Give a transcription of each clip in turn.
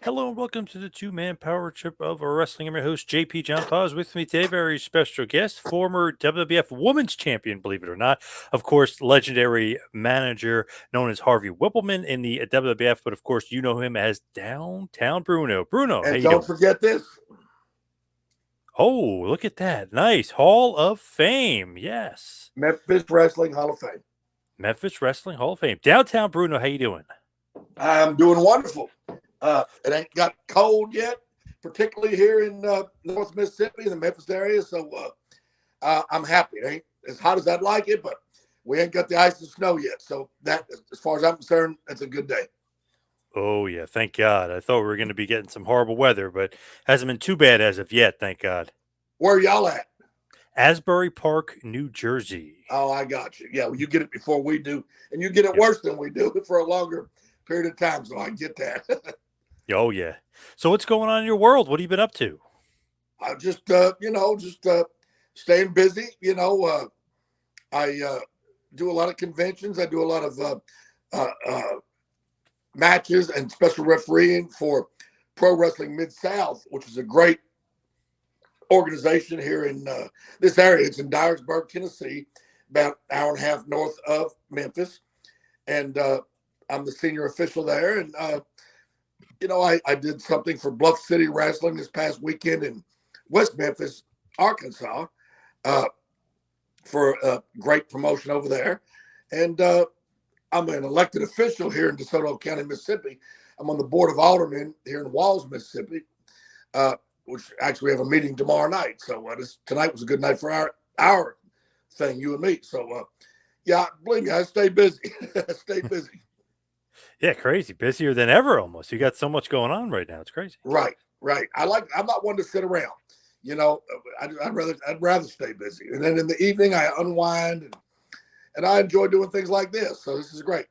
Hello and welcome to the two-man power trip of our wrestling. I'm your host, JP John Paz. With me today, very special guest, former WWF Women's Champion, believe it or not. Of course, legendary manager known as Harvey Whippleman in the WWF, but of course, you know him as Downtown Bruno. Bruno, how And you don't doing? forget this. Oh, look at that. Nice. Hall of Fame. Yes. Memphis Wrestling Hall of Fame. Memphis Wrestling Hall of Fame. Downtown Bruno, how you doing? I'm doing wonderful. It ain't got cold yet, particularly here in North Mississippi in the Memphis area. So I'm happy. It ain't as hot as I'd like it, but we ain't got the ice and snow yet. So that, as far as I'm concerned, it's a good day. Oh, yeah. Thank God. I thought we were going to be getting some horrible weather, but hasn't been too bad as of yet. Thank God. Where y'all at? Asbury Park, New Jersey. Oh, I got you. Yeah, well, you get it before we do, and you get it Yep. worse than we do for a longer period of time. So I get that. Oh, yeah. So what's going on in your world? What have you been up to? I just, staying busy. I do a lot of conventions. I do a lot of uh, uh, matches and special refereeing for Pro Wrestling Mid South, which is a great organization here in this area. It's in Dyersburg, Tennessee, about an hour and a half north of Memphis, and I'm the senior official there. And I did something for Bluff City Wrestling this past weekend in West Memphis, Arkansas, uh, for a great promotion over there. And I'm an elected official here in DeSoto County, Mississippi. I'm on the Board of Aldermen here in Walls, Mississippi, which actually we have a meeting tomorrow night. So tonight was a good night for our thing, you and me. So, yeah, believe me, I stay busy. I stay busy. Yeah, crazy. Busier than ever almost. You got so much going on right now. It's crazy. Right, right. I'm not one to sit around. You know, I'd rather stay busy. And then in the evening, I unwind and I enjoy doing things like this. So this is great.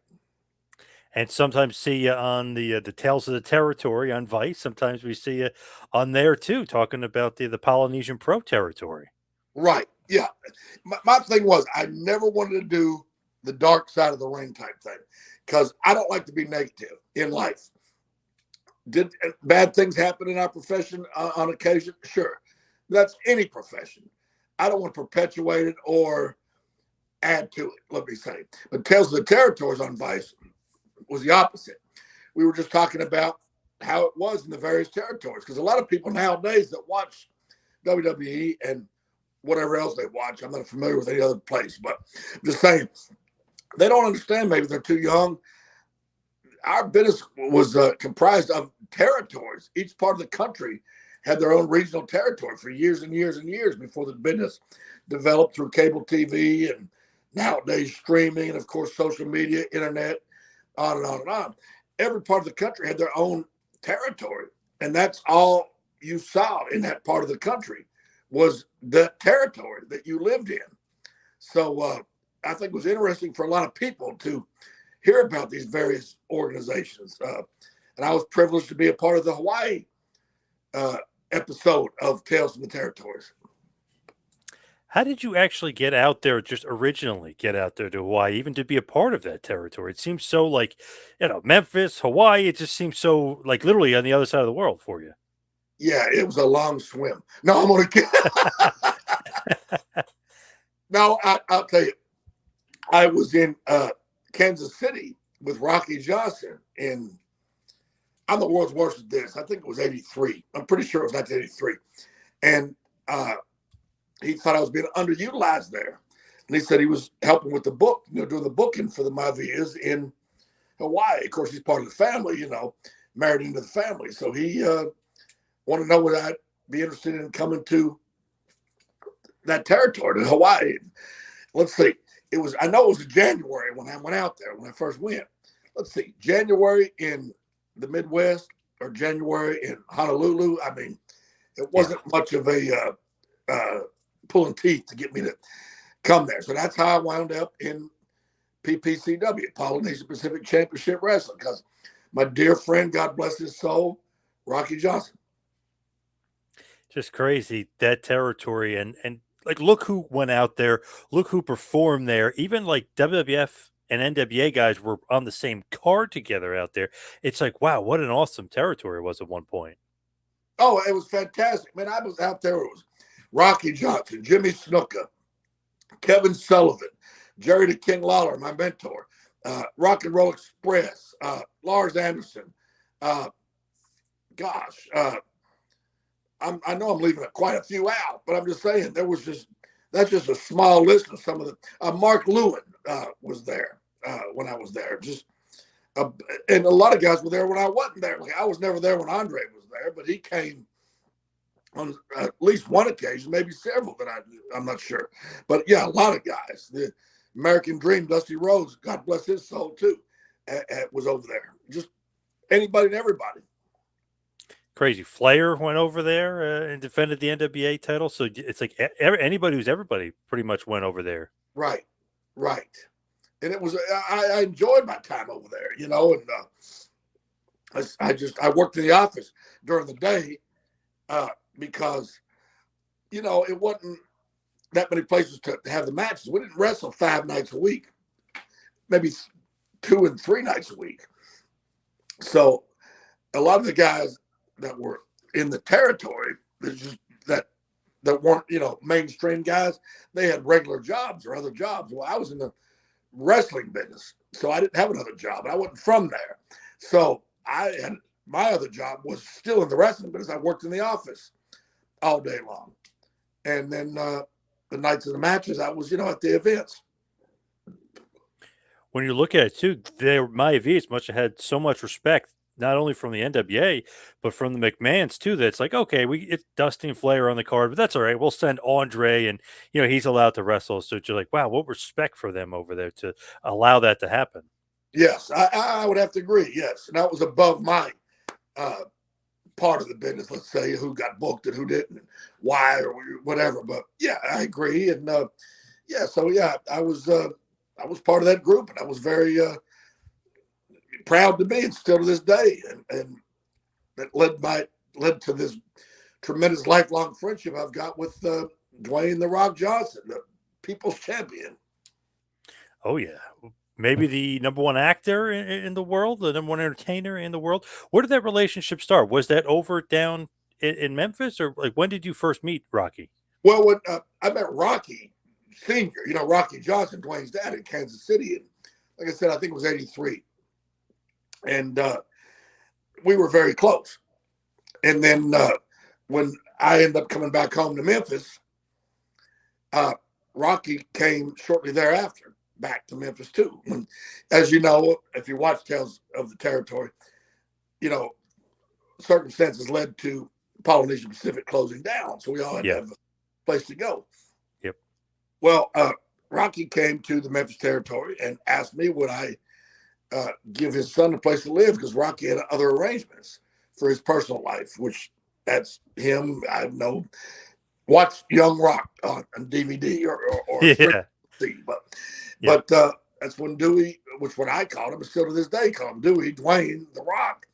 And sometimes see you on the Tales of the Territory on Vice. Sometimes we see you on there too, talking about the Polynesian Pro Territory. Right. Yeah. My thing was I never wanted to do the dark side of the ring type thing because I don't like to be negative in life. Did bad things happen in our profession on occasion? Sure. That's any profession. I don't want to perpetuate it or add to it, let me say. But Tales of the Territories on Vice was the opposite. We were just talking about how it was in the various territories because a lot of people nowadays that watch WWE and whatever else they watch, I'm not familiar with any other place, but I'm just saying they don't understand. Maybe they're too young. Our business was comprised of territories. Each part of the country had their own regional territory for years and years and years before the business developed through cable TV and nowadays streaming and, of course, social media, internet, on and on and on. Every part of the country had their own territory, and that's all you saw in that part of the country was the territory that you lived in. So I think it was interesting for a lot of people to hear about these various organizations. And I was privileged to be a part of the Hawaii uh, episode of Tales from the Territories. How did you actually get out there, just originally get out there to Hawaii, even to be a part of that territory? It seems so like, Memphis, Hawaii, it just seems so like literally on the other side of the world for you. Yeah, it was a long swim. No, I'm going to kid. No, I'll tell you. I was in Kansas City with Rocky Johnson in, I'm the world's worst at this. I think it was 83. I'm pretty sure it was 1983. And he thought I was being underutilized there. And he said he was helping with the book, doing the booking for the Mavias in Hawaii. Of course, he's part of the family, married into the family. So he wanted to know would I be interested in coming to that territory, to Hawaii. Let's see. I know it was in January when I went out there, when I first went. Let's see, January in the Midwest or January in Honolulu. I mean, it Yeah. wasn't much of a pulling teeth to get me to come there. So that's how I wound up in PPCW, Polynesian Pacific Championship Wrestling, because my dear friend, God bless his soul, Rocky Johnson. Just crazy that territory and like look who went out there, look who performed there. Even like WWF and NWA guys were on the same card together out there. It's like, wow, what an awesome territory it was at one point. Oh, it was fantastic, man. I was out there. It was Rocky Johnson, Jimmy Snuka, Kevin Sullivan, Jerry the King Lawler, my mentor, Rock and Roll Express, Lars Anderson. Uh, gosh, I know I'm leaving quite a few out, but I'm just saying that's just a small list of some of the. Mark Lewin was there when I was there. And a lot of guys were there when I wasn't there. Like, I was never there when Andre was there, but he came on at least one occasion, maybe several that I'm not sure. But yeah, a lot of guys. The American Dream, Dusty Rhodes, God bless his soul too, was over there. Just anybody and everybody. Crazy. Flair went over there and defended the NWA title. So it's like anybody who's everybody pretty much went over there. Right, right. And it was I enjoyed my time over there, you know. And I worked in the office during the day because, you know, it wasn't that many places to have the matches. We didn't wrestle 5 nights a week, maybe 2 and 3 nights a week. So a lot of the guys that were in the territory that weren't, you know, mainstream guys, they had regular jobs or other jobs. Well, I was in the wrestling business, so I didn't have another job. I wasn't from there. So my other job was still in the wrestling business. I worked in the office all day long. And then the nights of the matches, I was, you know, at the events. When you look at it too, my V's must have had so much respect, not only from the NWA, but from the McMahons too. That's like, okay, it's Dusty and Flair on the card, but that's all right. We'll send Andre, and he's allowed to wrestle. So you're like, wow, what respect for them over there to allow that to happen. Yes, I would have to agree. Yes, and that was above my part of the business. Let's say who got booked and who didn't, and why or whatever. But yeah, I agree. And I was part of that group, and I was very proud to be, and still to this day. And that led to this tremendous lifelong friendship I've got with Dwayne "The Rock" Johnson, the People's Champion. Oh yeah. Maybe the number one actor in the world, the number one entertainer in the world. Where did that relationship start? Was that over down in Memphis, or like when did you first meet Rocky? Well, when I met Rocky Senior, you know, Rocky Johnson, Dwayne's dad, in Kansas City, and like I said, I think it was '83, and we were very close. And then when I ended up coming back home to Memphis, Rocky came shortly thereafter back to Memphis too. And as you know, if you watch Tales of the Territory, you know, circumstances led to Polynesian Pacific closing down. So we all had to have a place to go. Yep. Well, Rocky came to the Memphis territory and asked me would I give his son a place to live, because Rocky had other arrangements for his personal life, which that's him. I know. Watch Young Rock on DVD or Yeah. But that's when Dewey, which what I called him, and still to this day call him Dewey, Dwayne "The Rock,"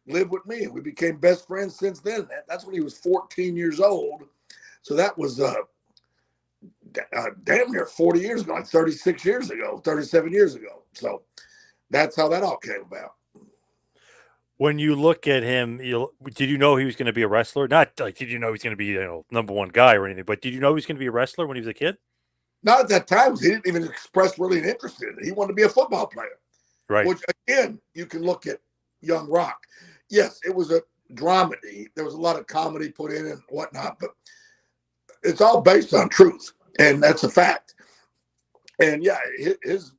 lived with me, and we became best friends since then. That's when he was 14 years old. So that was damn near 40 years ago, like 36 years ago, 37 years ago. So that's how that all came about. When you look at him, did you know he was going to be a wrestler? Not like did you know he was going to be number one guy or anything, but did you know he was going to be a wrestler when he was a kid? Not at that time. He didn't even express really an interest in it. He wanted to be a football player. Right. Which, again, you can look at Young Rock. Yes, it was a dramedy. There was a lot of comedy put in and whatnot, but it's all based on truth, and that's a fact. And, yeah, his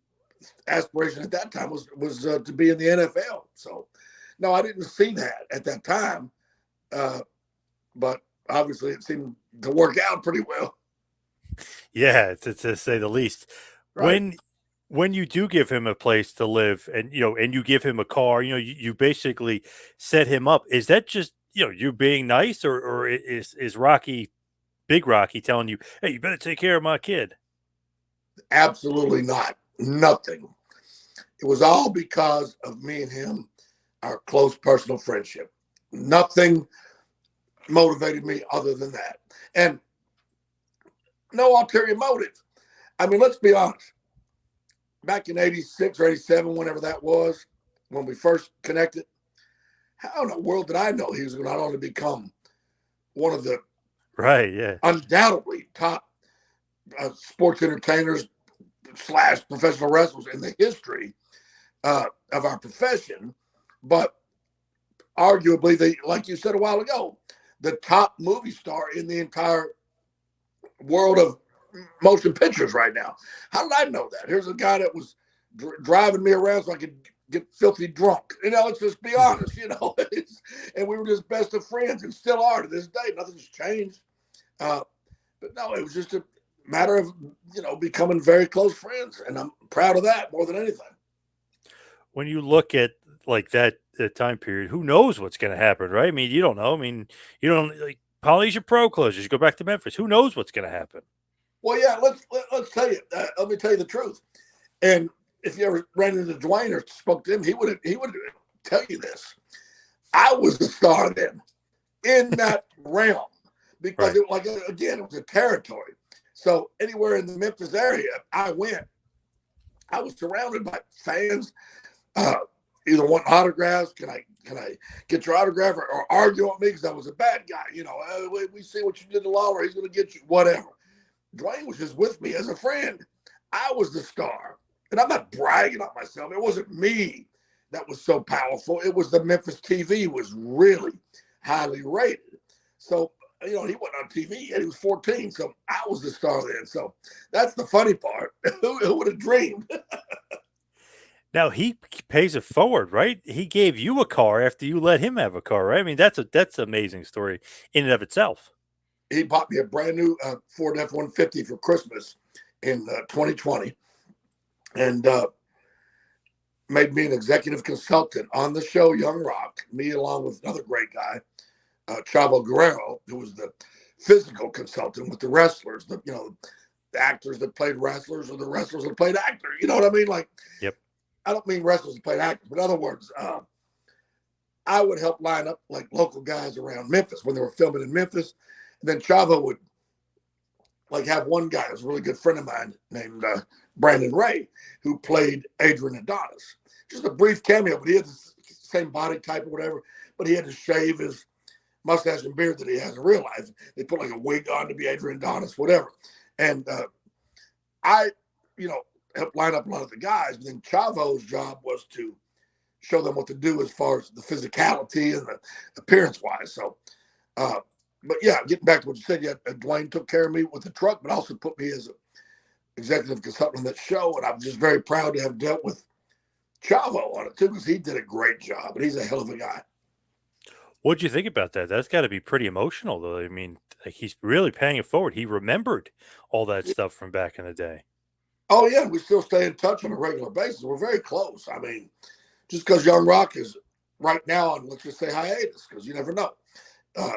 aspiration at that time was to be in the NFL. So, no, I didn't see that at that time, but obviously it seemed to work out pretty well. Yeah, to say the least. Right. When you do give him a place to live, and and you give him a car, you basically set him up. Is that just you being nice, or is Rocky, Big Rocky, telling you, hey, you better take care of my kid? Absolutely not. Nothing. It was all because of me and him, our close personal friendship. Nothing motivated me other than that. And no ulterior motive. I mean, let's be honest. back in 86 or 87, whenever that was, when we first connected, how in the world did I know he was going to not only become one of the Right. Yeah. undoubtedly top sports entertainers / professional wrestlers in the history of our profession, but arguably, like you said a while ago, the top movie star in the entire world of motion pictures right now. How did I know that? Here's a guy that was driving me around so I could get filthy drunk. Let's just be honest, and we were just best of friends and still are to this day. Nothing's changed. But no, it was just a matter of, becoming very close friends. And I'm proud of that more than anything. When you look at like that time period, who knows what's going to happen, right? I mean, you don't know. I mean, you don't like Polynesian Pro closes. You go back to Memphis. Who knows what's going to happen? Well, yeah, let's tell you. Let me tell you the truth. And if you ever ran into Dwayne or spoke to him, he would tell you this. I was the star then in that realm because Right. it was a territory. So anywhere in the Memphis area, I went. I was surrounded by fans, either wanting autographs. Can I get your autograph or argue with me because I was a bad guy? We see what you did to Lawler. He's going to get you whatever. Dwayne was just with me as a friend. I was the star. And I'm not bragging on myself. It wasn't me that was so powerful. It was the Memphis TV was really highly rated. So, he wasn't on TV and he was 14. So I was the star then. So that's the funny part. Who would have dreamed? Now he pays it forward, right? He gave you a car after you let him have a car, right? I mean, that's an amazing story in and of itself. He bought me a brand new Ford F-150 for Christmas in 2020 and made me an executive consultant on the show Young Rock, me along with another great guy, Chavo Guerrero, who was the physical consultant with the wrestlers, the actors that played wrestlers or the wrestlers that played actors. You know what I mean? Like, Yep. I don't mean wrestlers that played actors, but in other words, I would help line up like local guys around Memphis when they were filming in Memphis. And then Chavo would have one guy who's a really good friend of mine named Brandon Ray, who played Adrian Adonis. Just a brief cameo, but he had the same body type or whatever, but he had to shave his mustache and beard that he has in real life. They put like a wig on to be Adrian Adonis, whatever. And I, helped line up a lot of the guys. But then Chavo's job was to show them what to do as far as the physicality and the appearance-wise. So, but yeah, getting back to what you said, Dwayne took care of me with the truck, but also put me as an executive consultant on that show. And I'm just very proud to have dealt with Chavo on it too, because he did a great job, and he's a hell of a guy. What'd you think about that? That's got to be pretty emotional, though. I mean, like, he's really paying it forward. He remembered all that stuff from back in the day. Oh yeah, we still stay in touch on a regular basis. We're very close. I mean, just because Young Rock is right now on, let's just say, hiatus, because you never know.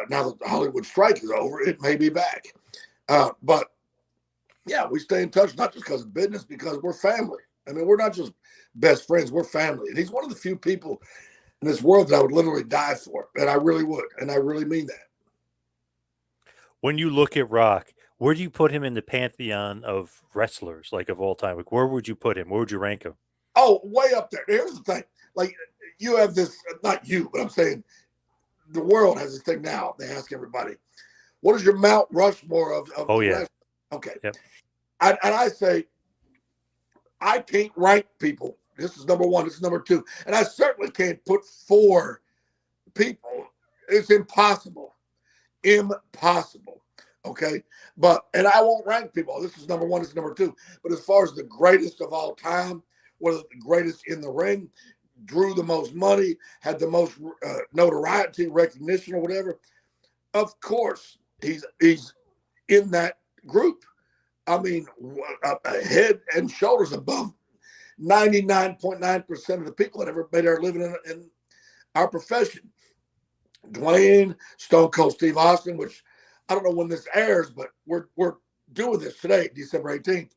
Now that the Hollywood strike is over, it may be back. But yeah, we stay in touch, not just because of business, because we're family. I mean, we're not just best friends, we're family. And he's one of the few people in this world that I would literally die for. And I really would. And I really mean that. When you look at Rock, where do you put him in the pantheon of wrestlers, like of all time? Like, where would you put him? Where would you rank him? Oh, way up there. Here's the thing. Like, you have this, not you, but I'm saying the world has this thing now. They ask everybody, what is your Mount Rushmore of Oh, the yeah. wrestling? Okay. Yep. And I say, I can't rank people. This is number one. This is number two. And I certainly can't put four people. It's impossible. Impossible. Okay. And I won't rank people. This is number one. This is number two. But as far as the greatest of all time, whether the greatest in the ring, drew the most money, had the most notoriety, recognition, or whatever, of course, he's in that group. I mean, a head and shoulders above 99.9% of the people that ever made their living in our profession. Dwayne, Stone Cold Steve Austin, which I don't know when this airs, but we're doing this today, December 18th.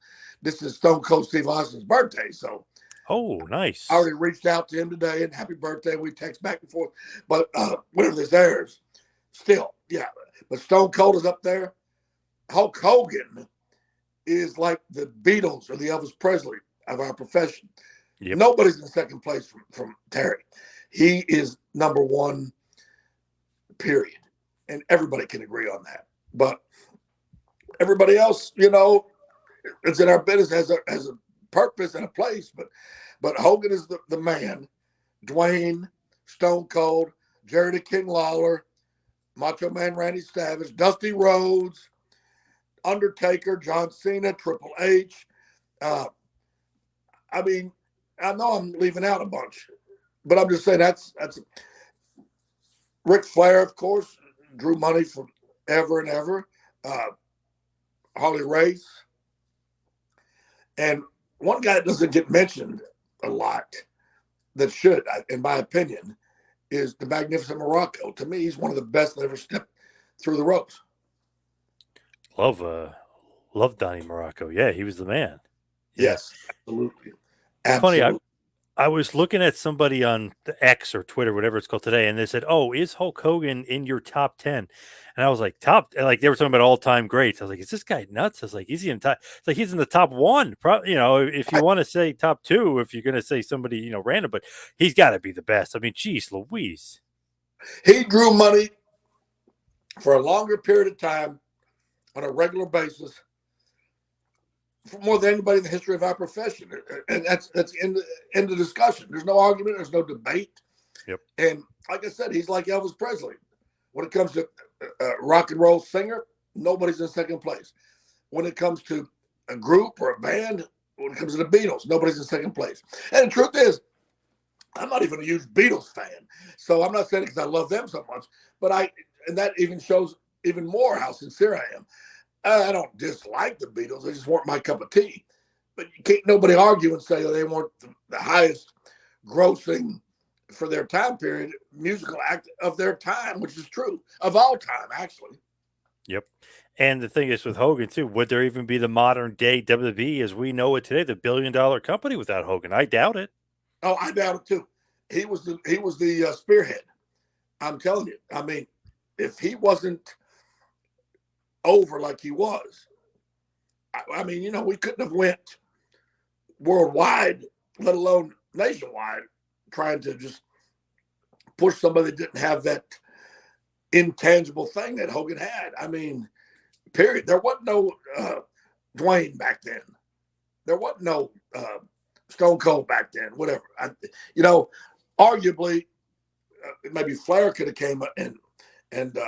This is Stone Cold Steve Austin's birthday. So, oh, nice. I already reached out to him today and happy birthday. We text back and forth. But whenever this airs, still, yeah. But Stone Cold is up there. Hulk Hogan is like the Beatles or the Elvis Presley of our profession. Yep. Nobody's in second place from Terry. He is number one, period. And everybody can agree on that. But everybody else, it's in our business has a purpose and a place. But Hogan is the man. Dwayne, Stone Cold, Jerry the King Lawler, Macho Man Randy Savage, Dusty Rhodes, Undertaker, John Cena, Triple H. I mean, I know I'm leaving out a bunch, but I'm just saying that's Ric Flair, of course, drew money from ever and ever. Harley Race, and one guy that doesn't get mentioned a lot that should, in my opinion, is the Magnificent Morocco. To me, he's one of the best that ever stepped through the ropes. Love Donnie Morocco. Yeah, he was the man. Yeah. Yes, absolutely. Funny, Absolutely. I was looking at somebody on the X or Twitter, whatever it's called today, and they said, "Oh, is Hulk Hogan in your top 10?" And I was like, "Top?" Like they were talking about all-time greats. I was like, "Is this guy nuts?" I was like, "Is he in top?" It's like he's in the top one. Probably, if you want to say top two, if you're going to say somebody, random, but he's got to be the best. I mean, geez, Louise. He drew money for a longer period of time on a regular basis for more than anybody in the history of our profession. And that's in the discussion. There's no argument. There's no debate. Yep. And like I said, he's like Elvis Presley. When it comes to rock and roll singer, nobody's in second place. When it comes to a group or a band, when it comes to the Beatles, nobody's in second place. And the truth is, I'm not even a huge Beatles fan. So I'm not saying it because I love them so much, but and that even shows even more how sincere I am. I don't dislike the Beatles. They just weren't my cup of tea. But you can't nobody argue and say they weren't the highest grossing for their time period musical act of their time, which is true of all time, actually. Yep. And the thing is with Hogan too, would there even be the modern day WWE as we know it today, the billion-dollar company without Hogan? I doubt it. Oh, I doubt it too. He was the spearhead. I'm telling you. I mean, if he wasn't over like he was, I mean, we couldn't have went worldwide, let alone nationwide, trying to just push somebody that didn't have that intangible thing that Hogan had. I mean, period. There wasn't no Dwayne back then. There wasn't no Stone Cold back then. Whatever. Arguably, maybe Flair could have came and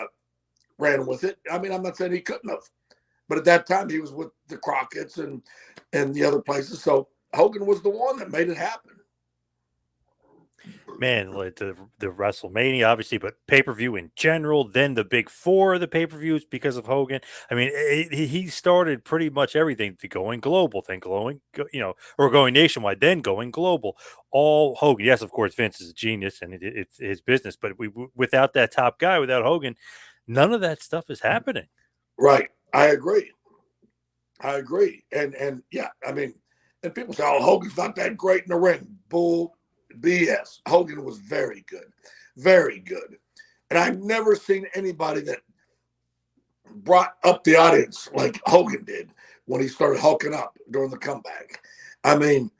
ran with it. I mean, I'm not saying he couldn't have, but at that time he was with the Crockett's and the other places. So Hogan was the one that made it happen. Man, like the WrestleMania, obviously, but pay-per-view in general, then the big four of the pay-per-views because of Hogan. I mean, he started pretty much everything to going global, then or going nationwide, then going global. All Hogan. Yes, of course, Vince is a genius and it's his business, but without that top guy, without Hogan, none of that stuff is happening. Right. I agree. And yeah, I mean, and people say, "Oh, Hogan's not that great in the ring." Bull BS. Hogan was very good. Very good. And I've never seen anybody that brought up the audience like Hogan did when he started hulking up during the comeback. I mean,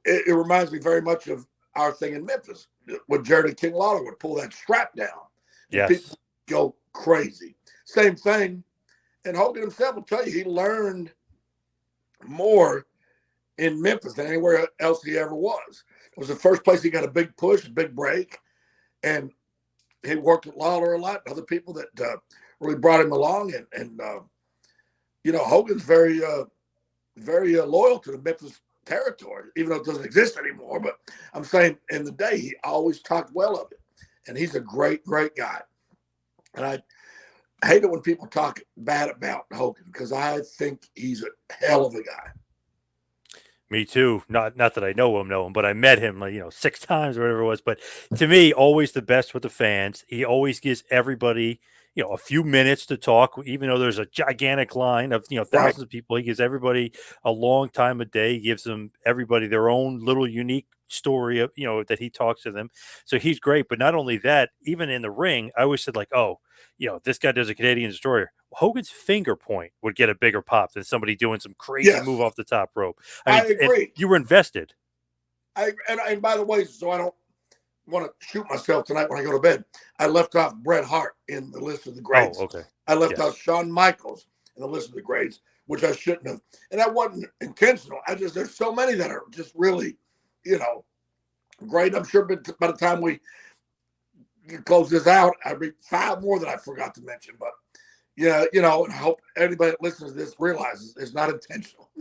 it reminds me very much of our thing in Memphis when Jerry King Lawler would pull that strap down. And Yes. people go crazy. Same thing. And Hogan himself will tell you he learned more in Memphis than anywhere else he ever was. It was the first place he got a big push, a big break. And he worked with Lawler a lot, other people that really brought him along. And Hogan's very, very loyal to the Memphis territory, even though it doesn't exist anymore. But I'm saying in the day, he always talked well of it. And he's a great, great guy. And I hate it when people talk bad about Hogan because I think he's a hell of a guy. Me too. Not that I know him, but I met him 6 times or whatever it was. But to me, always the best with the fans. He always gives everybody a few minutes to talk, even though there's a gigantic line of thousands Right. of people. He gives everybody a long time a day. He gives them everybody their own little unique story of that he talks to them. So he's great. But not only that, even in the ring, I always said like, oh, this guy does a Canadian Destroyer. Hogan's finger point would get a bigger pop than somebody doing some crazy move Yes, off the top rope. I I mean, and agree. you were invested. And by the way, so I don't want to shoot myself tonight when I go to bed, I left off Bret Hart in the list of the Oh, greats. okay. I left Yes. off Shawn Michaels in the list of the greats, which I shouldn't have. And that wasn't intentional. There's so many that are just really, great. I'm sure by the time we close this out, I'd be 5 more that I forgot to mention. But yeah, and I hope anybody that listens to this realizes it's not intentional.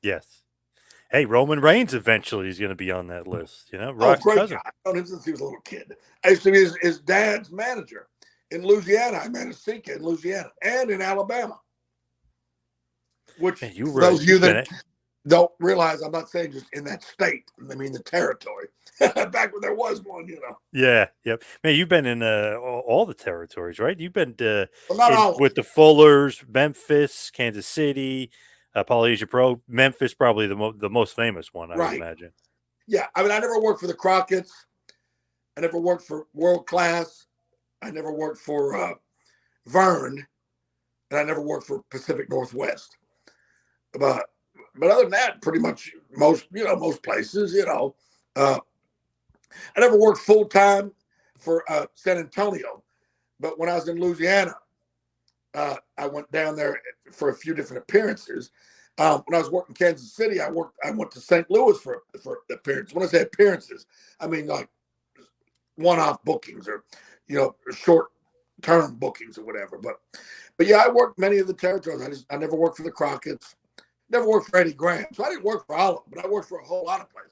Yes. Hey, Roman Reigns eventually is going to be on that list. Oh, Rock's great cousin. guy. I've known him since he was a little kid. I used to be his dad's manager in Louisiana. I managed Sika in Louisiana and in Alabama. Which, Man, for those of you that don't realize, I'm not saying just in that state. I mean the territory. Back when there was one, Yeah, yep. Man, you've been in all the territories, right? You've been Well, not all of with the Fullers, Memphis, Kansas City, Polynesia Pro. Memphis, probably the most famous one, I would Right. imagine. Yeah, I mean, I never worked for the Crockett's. I never worked for World Class. I never worked for Vern, and I never worked for Pacific Northwest. But other than that, pretty much most places. I never worked full time for San Antonio, but when I was in Louisiana, I went down there for a few different appearances. When I was working in Kansas City, I went to St. Louis for appearances. When I say appearances, I mean like one-off bookings or short-term bookings or whatever. But yeah, I worked many of the territories. I never worked for the Crockett's, never worked for Eddie Graham, so I didn't work for all of them, but I worked for a whole lot of places.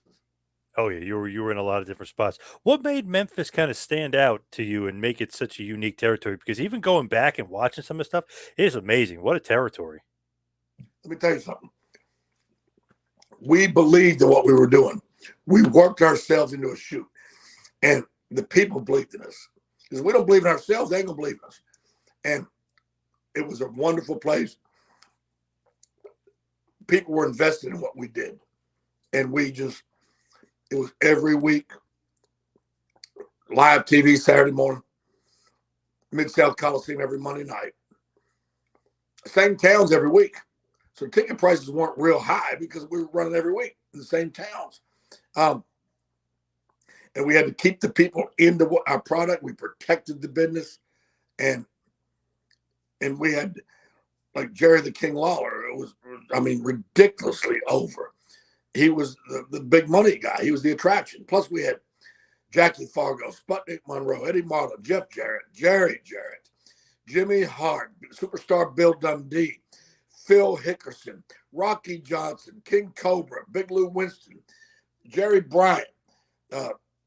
Oh yeah, you were in a lot of different spots. What made Memphis kind of stand out to you and make it such a unique territory? Because even going back and watching some of the stuff, it is amazing. What a territory! Let me tell you something. We believed in what we were doing. We worked ourselves into a shoot, and the people believed in us. Because we don't believe in ourselves, they ain't gonna believe in us. And it was a wonderful place. People were invested in what we did, and it was every week, live TV Saturday morning, Mid-South Coliseum every Monday night. Same towns every week. So ticket prices weren't real high because we were running every week in the same towns. And we had to keep the people into our product. We protected the business. And we had, like Jerry the King Lawler, it was, ridiculously over. He was the big money guy. He was the attraction. Plus, we had Jackie Fargo, Sputnik Monroe, Eddie Marlin, Jeff Jarrett, Jerry Jarrett, Jimmy Hart, superstar Bill Dundee, Phil Hickerson, Rocky Johnson, King Cobra, Big Lou Winston, Jerry Bryant,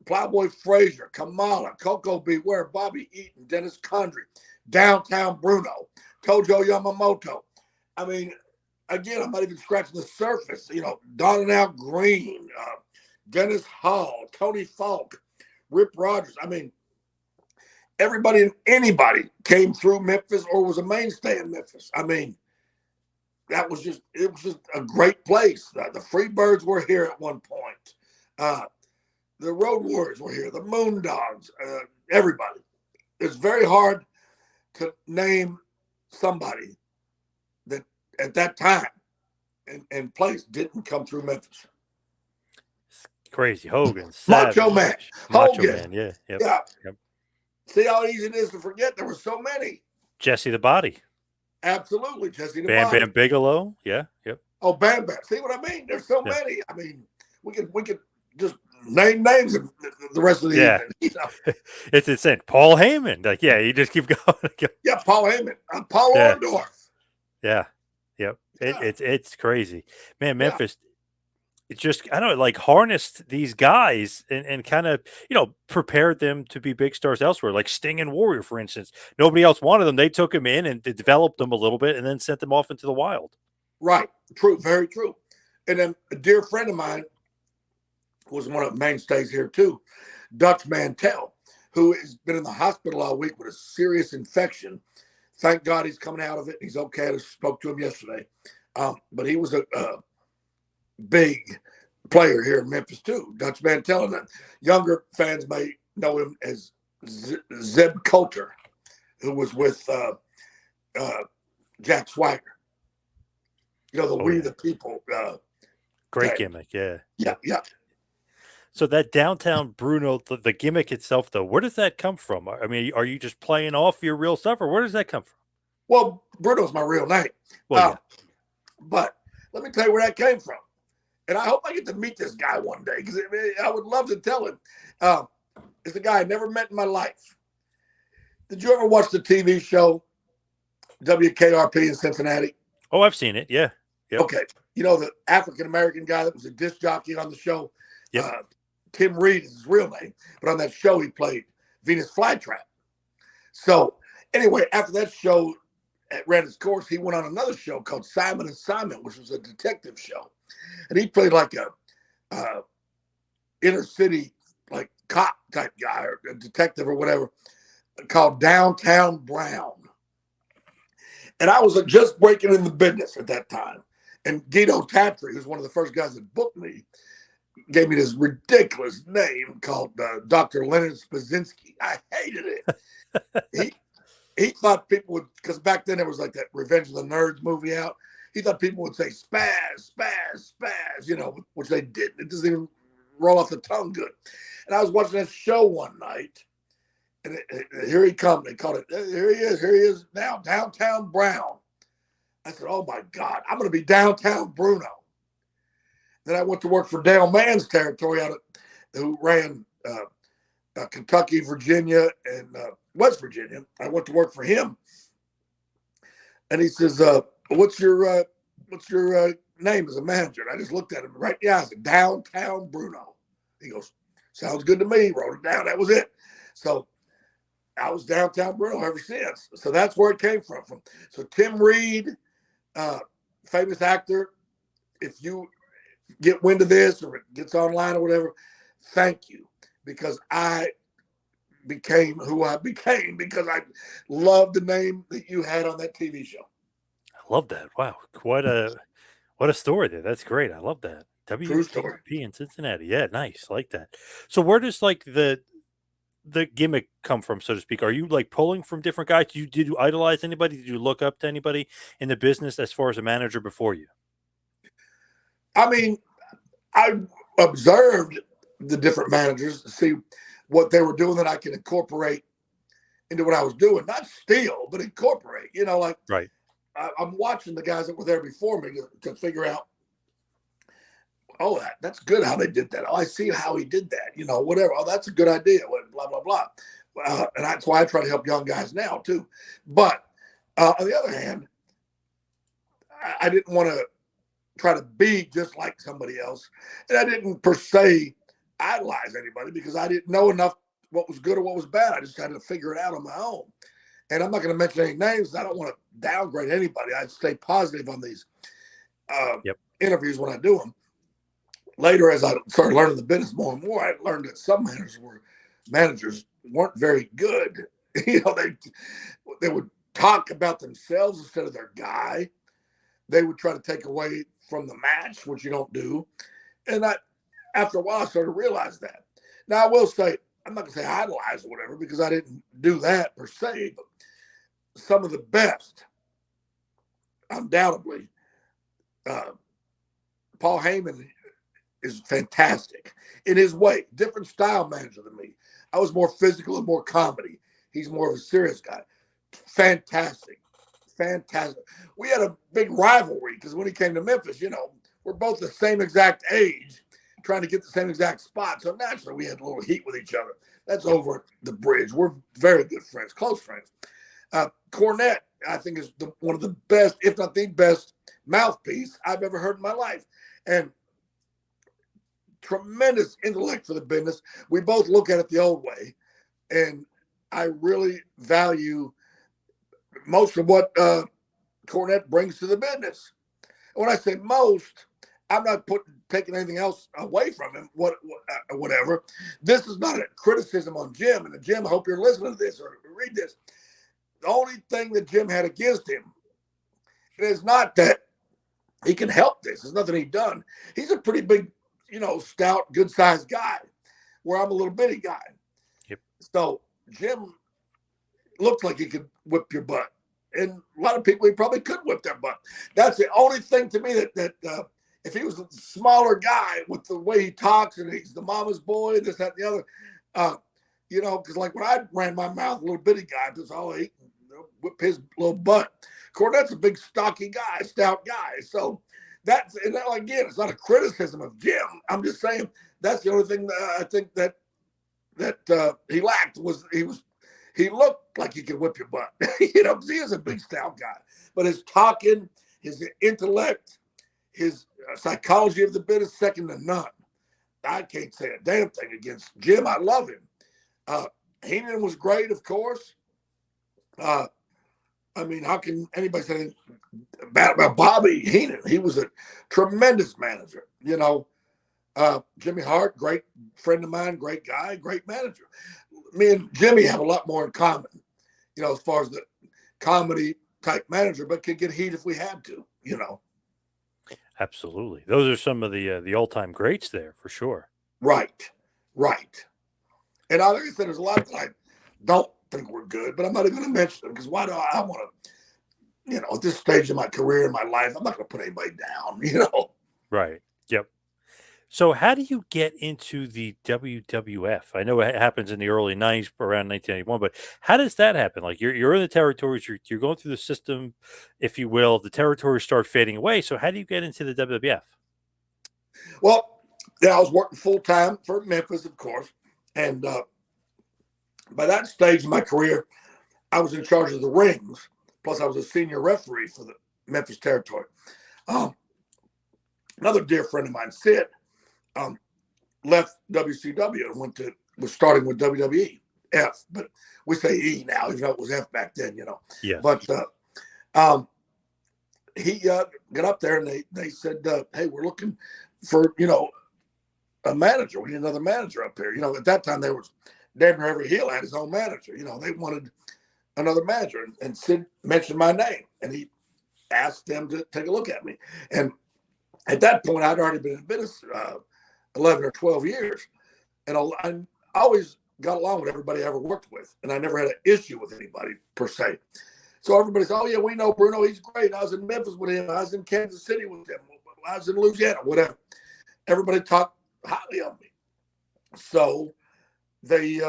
Plowboy Frazier, Kamala, Coco Beware, Bobby Eaton, Dennis Condrey, Downtown Bruno, Tojo Yamamoto. I mean, again, I'm not even scratching the surface. Don and Al Green, Dennis Hall, Tony Falk, Rip Rogers. I mean, everybody and anybody came through Memphis or was a mainstay in Memphis. I mean, it was just a great place. The Freebirds were here at one point. The Road Warriors were here. The Moondogs, everybody. It's very hard to name somebody that at that time and place didn't come through Memphis. Crazy. Hogan, Macho Man, Macho Hogan. Man, yeah. Yep. Yeah. Yep. See how easy it is to forget? There were so many. Jesse the Body. Absolutely, Jesse the Bam Body. Bam Bigelow. Yeah. Yep. Oh, Bam Bam. See what I mean? There's so many. I mean, we could just name names of the rest of the evening. It's insane. Paul Heyman. Like, yeah, you just keep going. Yeah, Paul Heyman. Paul Orndorff. Yeah. Yep. It's crazy. Man, Memphis, it just, I don't know, like harnessed these guys and kind of, prepared them to be big stars elsewhere, like Sting and Warrior, for instance. Nobody else wanted them. They took them in and developed them a little bit and then sent them off into the wild. Right. True. Very true. And then a dear friend of mine was one of the mainstays here too, Dutch Mantell, who has been in the hospital all week with a serious infection. Thank God he's coming out of it. He's okay. I spoke to him yesterday. But he was a big player here in Memphis too, Dutch Mantell. And younger fans may know him as Zeb Coulter, who was with uh, Jack Swagger. You know, the Oh We yeah, the People great thing. gimmick. Yeah, Yeah, yeah. so that downtown Bruno, the gimmick itself, though, where does that come from? I mean, are you just playing off your real stuff, or where does that come from? Well, Bruno's my real name. Well, yeah. But let me tell you where that came from. And I hope I get to meet this guy one day because I would love to tell him. It's a guy I never met in my life. Did you ever watch the TV show WKRP in Cincinnati? Oh, I've seen it. Yeah. Yep. Okay. You know, the African American guy that was a disc jockey on the show? Yep. Tim Reed is his real name. But on that show, he played Venus Flytrap. So, anyway, after that show ran its course, he went on another show called Simon and Simon, which was a detective show. And he played like a inner city, like cop type guy or a detective or whatever, called Downtown Brown. And I was just breaking in the business at that time. And Guido Tatry, who's one of the first guys that booked me, gave me this ridiculous name called Dr. Leonard Spazinski. I hated it. He thought people would, because back then there was like that Revenge of the Nerds movie out. He thought people would say spaz, spaz, spaz, you know, which they didn't. It doesn't even roll off the tongue good. And I was watching that show one night, and here he comes. They called it, here he is now, Downtown Brown. I said, oh my God, I'm going to be Downtown Bruno. Then I went to work for Dale Mann's territory who ran Kentucky, Virginia, and West Virginia. I went to work for him. And he says, what's your name as a manager? And I just looked at him right in the eye. I said, Downtown Bruno. He goes, sounds good to me. Wrote it down. That was it. So I was Downtown Bruno ever since. So that's where it came from. So Tim Reed, famous actor, if you get wind of this or it gets online or whatever, thank you. Because I became who I became because I loved the name that you had on that TV show. I love that. Wow. What a story there. That's great. I love that. True story. WKRP in Cincinnati. Yeah, nice. I like that. So where does like the gimmick come from, so to speak? Are you like pulling from different guys? Did you idolize anybody? Did you look up to anybody in the business as far as a manager before you? I mean, I observed the different managers to see what they were doing that I can incorporate into what I was doing. Not steal, but incorporate. You know, like Right. I'm watching the guys that were there before me to figure out, oh, that's good how they did that. Oh, I see how he did that. You know, whatever. Oh, that's a good idea. Blah, blah, blah. And that's why I try to help young guys now, too. But on the other hand, I didn't want to try to be just like somebody else. And I didn't per se idolize anybody because I didn't know enough what was good or what was bad. I just had to figure it out on my own. And I'm not going to mention any names. I don't want to downgrade anybody. I stay positive on these interviews when I do them. Later, as I started learning the business more and more, I learned that some managers weren't very good. You know, they would talk about themselves instead of their guy. They would try to take away from the match, which you don't do. And after a while, I started to realize that. Now, I will say, I'm not going to say idolize or whatever because I didn't do that per se, but some of the best, undoubtedly, Paul Heyman is fantastic in his way. Different style manager than me. I was more physical and more comedy. He's more of a serious guy. Fantastic. Fantastic. We had a big rivalry because when he came to Memphis, you know, we're both the same exact age, trying to get the same exact spot. So naturally, we had a little heat with each other. That's over the bridge. We're very good friends, close friends. Cornette, I think, is one of the best, if not the best, mouthpiece I've ever heard in my life. And tremendous intellect for the business. We both look at it the old way. And I really value most of what Cornette brings to the business. And when I say most, I'm not taking anything else away from him, whatever. This is not a criticism on Jim. And Jim, I hope you're listening to this or read this. The only thing that Jim had against him is not that he can help this. There's nothing he's done. He's a pretty big, you know, stout, good-sized guy, where I'm a little bitty guy. Yep. So Jim looks like he could whip your butt. and a lot of people he probably could whip their butt. That's the only thing to me that if he was a smaller guy with the way he talks and he's the mama's boy, this, that, and the other, you know, because like when I ran my mouth, little bitty guy, just all ate, whip his little butt. Cornette's a big, stocky guy, stout guy. So that's, and again, it's not a criticism of Jim. I'm just saying that's the only thing that I think that he lacked was he looked like he could whip your butt, you know, because he is a big, stout guy. But his talking, his intellect, his psychology of the bit is second to none. I can't say a damn thing against Jim. I love him. Heenan was great, of course. I mean, how can anybody say anything bad about Bobby Heenan? He was a tremendous manager, you know. Jimmy Hart, great friend of mine, great guy, great manager. Me and Jimmy have a lot more in common, you know, as far as the comedy type manager, but could get heat if we had to, you know. Absolutely. Those are some of the all-time greats there for sure. Right. And like I said, there's a lot that I don't think we're good, but I'm not even going to mention them because why do I want to, you know, at this stage of my career and my life, I'm not going to put anybody down, you know. Right. Yep. So how do you get into the WWF? I know it happens in the early 90s, around 1991, but how does that happen? Like you're in the territories, you're going through the system, if you will, the territories start fading away. So how do you get into the WWF? Well, yeah, I was working full time for Memphis, of course. And by that stage in my career, I was in charge of the rings. Plus, I was a senior referee for the Memphis territory. Another dear friend of mine, Sid, left WCW and was starting with WWE, F, but we say E now, even though it was F back then, you know. Yes. But he got up there and they said, hey, we're looking for, you know, a manager. We need another manager up here. You know, at that time there was damn near every heel had his own manager. You know, they wanted another manager, and Sid mentioned my name, and he asked them to take a look at me. And at that point, I'd already been in business 11 or 12 years, and I always got along with everybody I ever worked with, and I never had an issue with anybody per se. So everybody said, "Oh yeah, we know Bruno. He's great. I was in Memphis with him. I was in Kansas City with him. I was in Louisiana, whatever." Everybody talked highly of me. So they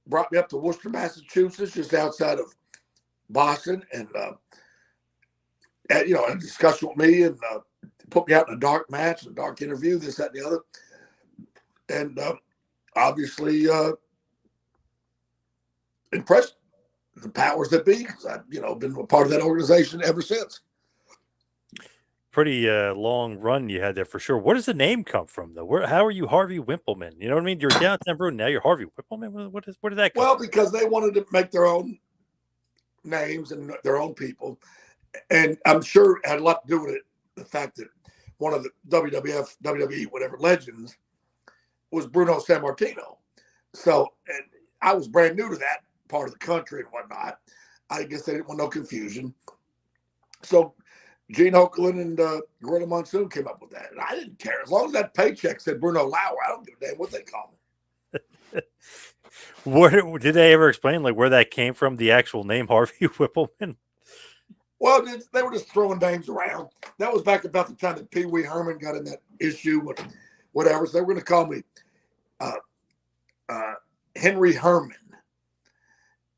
brought me up to Worcester, Massachusetts, just outside of Boston, and you know, had a discussion with me and put me out in a dark match, a dark interview, this, that, and the other. And obviously impressed the powers that be, because I've, you know, been a part of that organization ever since. Pretty long run you had there for sure. Where does the name come from, though? How are you Harvey Whippleman? You know what I mean? You're downtown Bruin, now you're Harvey Whippleman. Where did that come Well, from? because they wanted to make their own names and their own people. And I'm sure it had a lot to do with it, the fact that one of the WWF, WWE, whatever legends was Bruno Sammartino. So, and I was brand new to that part of the country and whatnot. I guess they didn't want no confusion. So Gene Okerlund and Gorilla Monsoon came up with that. And I didn't care. As long as that paycheck said Bruno Lauer, I don't give a damn what they call me. Where did they ever explain like where that came from? The actual name Harvey Whippleman. Well, they were just throwing names around. That was back about the time that Pee Wee Herman got in that issue with whatever. So they were going to call me Henry Herman,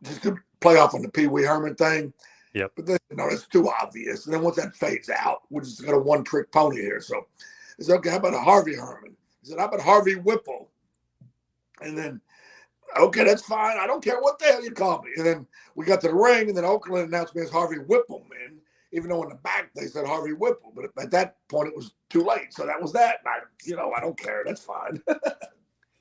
just to play off on the Pee Wee Herman thing. Yep. But then, no, that's too obvious. And then once that fades out, we're just got a one-trick pony here. So I said, okay, how about a Harvey Herman? He said, how about Harvey Whipple? And then, okay, that's fine. I don't care what the hell you call me. And then we got to the ring, and then Okerlund announced me as Harvey Whippleman, even though in the back they said Harvey Whipple. But at that point, it was too late. So that was that. And I don't care. That's fine.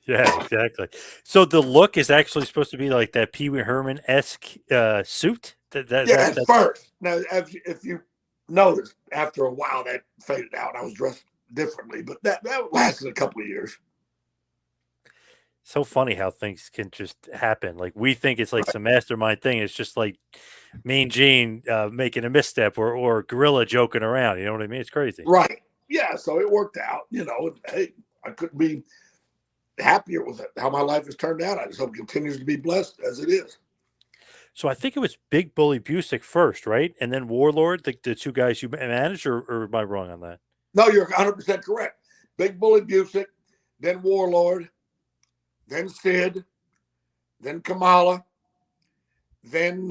Yeah, exactly. So the look is actually supposed to be like that Pee Wee Herman-esque suit. At first. Now, if you noticed, after a while that faded out. I was dressed differently, but that lasted a couple of years. So funny how things can just happen. Like we think it's like some mastermind thing. It's just like Mean Gene making a misstep or Gorilla joking around. You know what I mean? It's crazy. Right. Yeah. So it worked out. And, hey, I couldn't be happier with it, how my life has turned out. I just hope it continues to be blessed as it is. So I think it was Big Bully Busick first, right? And then Warlord, the two guys you managed, or am I wrong on that? No, you're 100% correct. Big Bully Busick, then Warlord, then Sid, then Kamala, then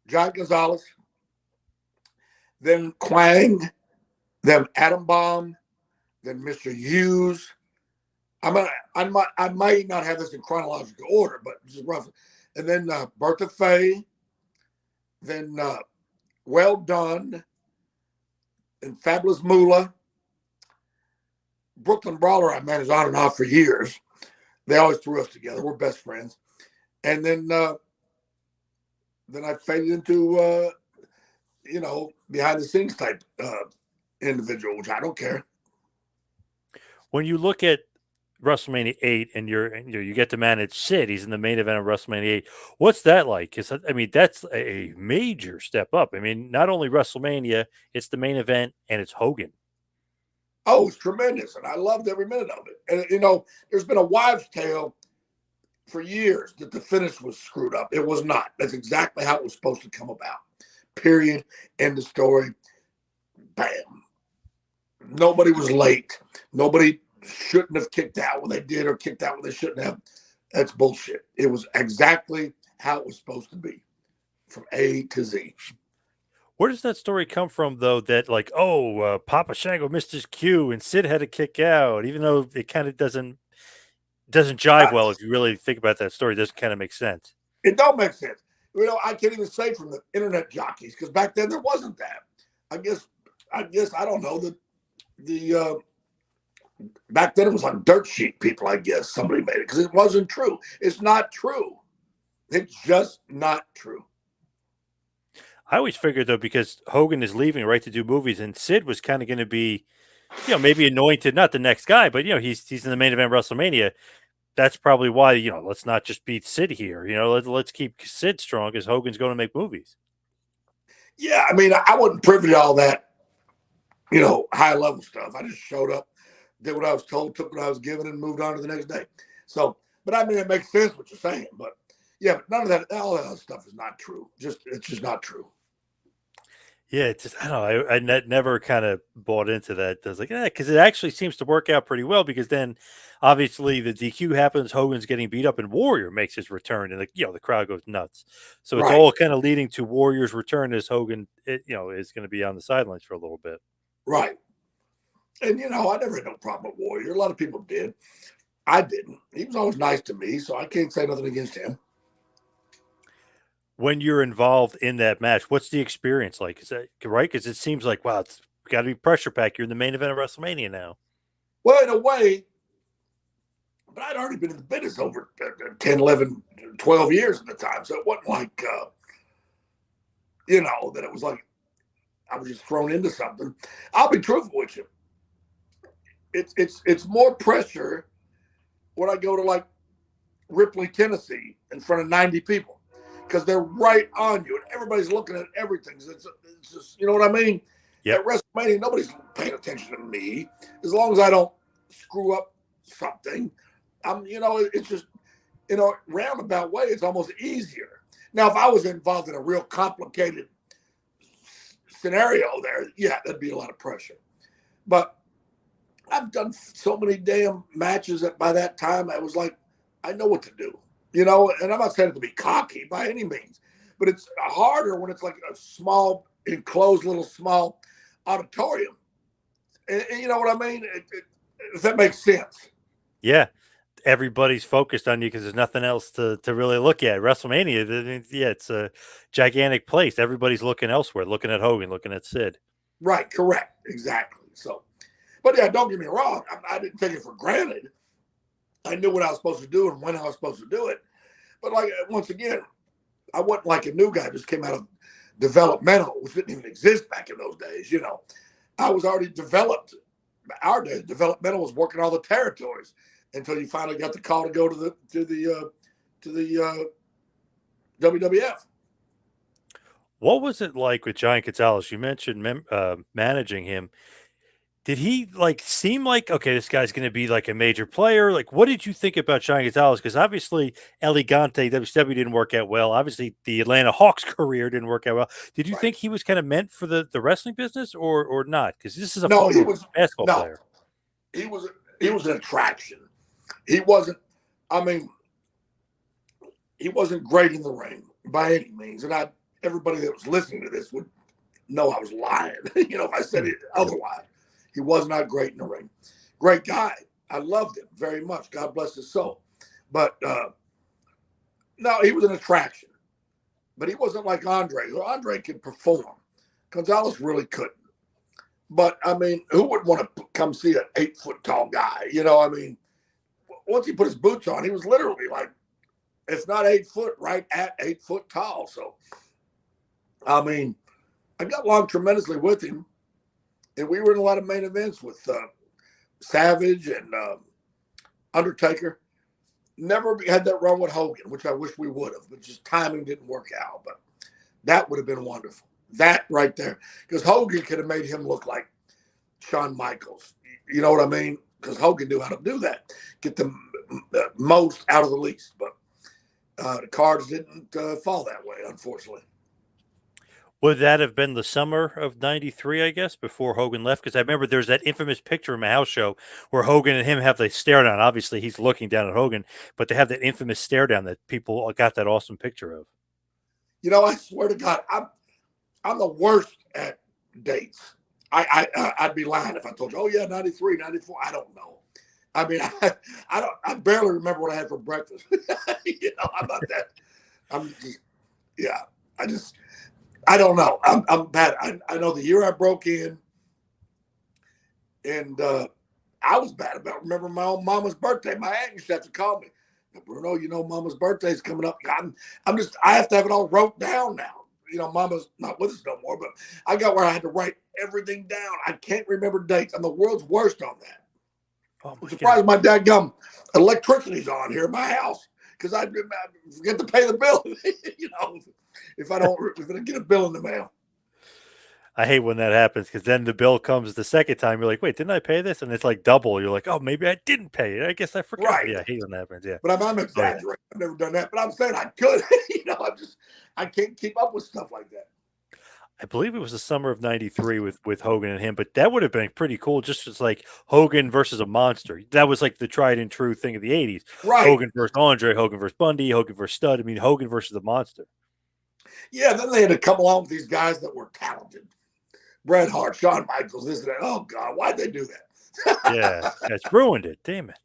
John Gonzalez, then Quang, then Atom Bomb, then Mr. Hughes. I might not have this in chronological order, but just roughly. And then Bertha Faye, then Well Done, and Fabulous Moolah. Brooklyn Brawler, I managed on and off for years. They always threw us together. We're best friends. And then I faded into behind the scenes type individual, which I don't care. When you look at WrestleMania 8 and you get to manage Sid, he's in the main event of WrestleMania 8. What's that like? Because I mean, that's a major step up. I mean, not only WrestleMania, it's the main event and it's Hogan. Oh, it's tremendous, and I loved every minute of it. And there's been a wives' tale for years that the finish was screwed up. It was not. That's exactly how it was supposed to come about. Period. End of story. Bam. Nobody was late. Nobody shouldn't have kicked out when they did or kicked out when they shouldn't have. That's bullshit. It was exactly how it was supposed to be from A to Z. Where does that story come from, though? That like, Papa Shango missed his cue and Sid had to kick out, even though it kind of doesn't jive well. If you really think about that story, it doesn't kind of make sense. It don't make sense. I can't even say from the internet jockeys because back then there wasn't that. I guess I don't know the back then it was on dirt sheet people. I guess somebody made it because it wasn't true. It's not true. It's just not true. I always figured though, because Hogan is leaving right to do movies, and Sid was kind of going to be, maybe anointed, not the next guy, but he's in the main event of WrestleMania. That's probably why let's not just beat Sid here. Let's keep Sid strong because Hogan's going to make movies. Yeah, I mean, I wasn't privy to all that, high level stuff. I just showed up, did what I was told, took what I was given, and moved on to the next day. So, but I mean, it makes sense what you're saying. But yeah, but none of that, all that other stuff is not true. It's just not true. Yeah, it's just, I don't know. I never kind of bought into that. I was like, because it actually seems to work out pretty well. Because then, obviously, the DQ happens. Hogan's getting beat up, and Warrior makes his return, and the crowd goes nuts. So it's Right, all kind of leading to Warrior's return as Hogan, is going to be on the sidelines for a little bit. right. And I never had no problem with Warrior. A lot of people did. I didn't. He was always nice to me, so I can't say nothing against him. When you're involved in that match, what's the experience like? Is that right? Because it seems like, wow, it's got to be pressure packed. You're in the main event of WrestleMania now. Well, in a way, but I'd already been in the business over 10, 11, 12 years at the time. So it wasn't like, that it was like I was just thrown into something. I'll be truthful with you. It's more pressure when I go to like Ripley, Tennessee, in front of 90 people because they're right on you and everybody's looking at everything. It's just, you know what I mean? Yep. At WrestleMania, nobody's paying attention to me as long as I don't screw up something. It's just, roundabout way, it's almost easier. Now, if I was involved in a real complicated scenario there, yeah, that'd be a lot of pressure. But I've done so many damn matches that by that time I was like, I know what to do, and I'm not saying it to be cocky by any means, but it's harder when it's like a small, enclosed little small auditorium. And you know what I mean? If that makes sense. Yeah. Everybody's focused on you because there's nothing else to really look at. WrestleMania, yeah, it's a gigantic place. Everybody's looking elsewhere, looking at Hogan, looking at Sid. Right, correct, exactly. So, but yeah, don't get me wrong. I didn't take it for granted. I knew what I was supposed to do and when I was supposed to do it. But like once again, I wasn't like a new guy just came out of developmental, which didn't even exist back in those days. I was already developed. Our days, developmental was working all the territories until you finally got the call to go to the WWF. What was it like with Giant Gonzalez? You mentioned managing him. Did he like seem like okay? This guy's going to be like a major player. Like, what did you think about Giant Gonzalez? Because obviously, Elegante WCW didn't work out well. Obviously, the Atlanta Hawks career didn't work out well. Did you Right. think he was kind of meant for the wrestling business or not? Because this is a No, he former was basketball no, player. he was he was an attraction. He wasn't. I mean, he wasn't great in the ring by any means, and everybody that was listening to this would know I was lying. If I said Hmm. it otherwise, he was not great in the ring. Great guy. I loved him very much. God bless his soul. But no, he was an attraction. But he wasn't like Andre. Andre could perform. Gonzalez really couldn't. But I mean, who would want to come see an 8 foot tall guy? I mean, once he put his boots on, he was literally like, if not 8 foot, right at 8 foot tall. So, I mean, I got along tremendously with him, and we were in a lot of main events with Savage and Undertaker. Never had that run with Hogan, which I wish we would have, but just timing didn't work out. But that would have been wonderful. That right there, because Hogan could have made him look like Shawn Michaels. You know what I mean? Because Hogan knew how to do that, get the most out of the least. But the cards didn't fall that way, unfortunately. Would that have been the summer of '93? I guess before Hogan left, because I remember there's that infamous picture in my house show where Hogan and him have the stare down. Obviously, he's looking down at Hogan, but they have that infamous stare down that people got that awesome picture of. I swear to God, I'm the worst at dates. I'd be lying if I told you, oh yeah, 93, 94. I don't know. I mean, I barely remember what I had for breakfast. I'm not that. I'm just, yeah. I don't know. I'm bad. I know the year I broke in, and I was bad about remembering my own mama's birthday. My aunt used to have to call me, Bruno. Mama's birthday's coming up. I have to have it all wrote down now. Mama's not with us no more, but I got where I had to write everything down. I can't remember dates. I'm the world's worst on that. Oh I'm my surprised god! my dadgum electricity's on here in my house because I forget to pay the bill. If I get a bill in the mail. I hate when that happens because then the bill comes the second time. You're like, wait, didn't I pay this? And it's like double. You're like, oh, maybe I didn't pay it. I guess I forgot. Right. Yeah, I hate when that happens. Yeah. But I'm Oh yeah. exaggerating. I've never done that. But I'm saying I could. I can't keep up with stuff like that. I believe it was the summer of '93 with Hogan and him, but that would have been pretty cool. Just as like Hogan versus a monster. That was like the tried and true thing of the '80s. Right. Hogan versus Andre, Hogan versus Bundy, Hogan versus Stud. I mean, Hogan versus the monster. Yeah. Then they had to come along with these guys that were talented. Bret Hart, Shawn Michaels, this and that. Oh God, why'd they do Yeah, that? it's ruined it. Damn it.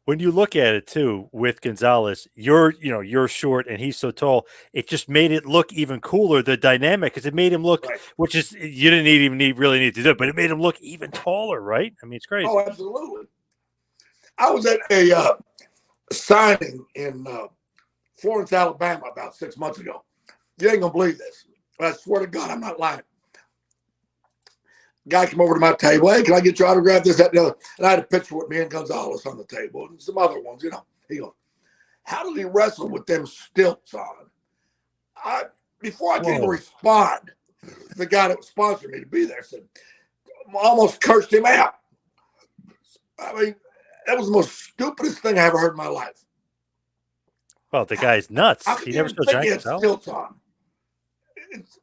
When you look at it too with Gonzalez, you're short and he's so tall. It just made it look even cooler. The dynamic, because it made him look, Right. which is you didn't really need to do it, but it made him look even taller, right? I mean, it's Oh, crazy. absolutely. I was at a signing in Florence, Alabama about 6 months ago. You ain't gonna believe this. I swear to God, I'm not lying. Guy came over to my table. Hey, can I get your autograph? This, that, and the other. And I had a picture with me and Gonzalez on the table and some other ones. He goes, "How did he wrestle with them stilts on?" Before I could even Whoa. respond, the guy that was sponsoring me to be there said, almost cursed him out. I mean, that was the most stupidest thing I ever heard in my life. Well, the guy's nuts. How He could you never even saw think he Giant had Gonzalez. stilts on? It's,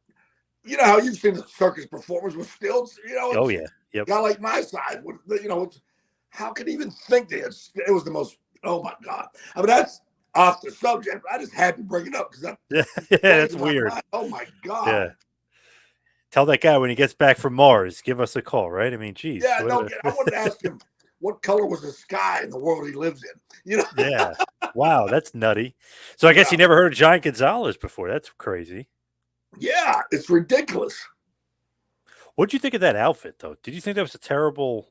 how you've seen the circus performers with stilts. Oh It's yeah. Yep. a guy like my size. How could he even think they had? It was the most. Oh my God! I mean, that's off the subject. I just had to bring it up because that Yeah, yeah, plays that's in my weird. mind. Oh my God! Yeah. Tell that guy when he gets back from Mars, give us a call, right? I mean, geez. Yeah, no. I wanted to ask him what color was the sky in the world he lives in. Yeah. Wow, that's nutty. So I guess Yeah, you never heard of Giant Gonzalez before. That's crazy. yeah, it's ridiculous. What'd you think of that outfit, though? Did you think that was a terrible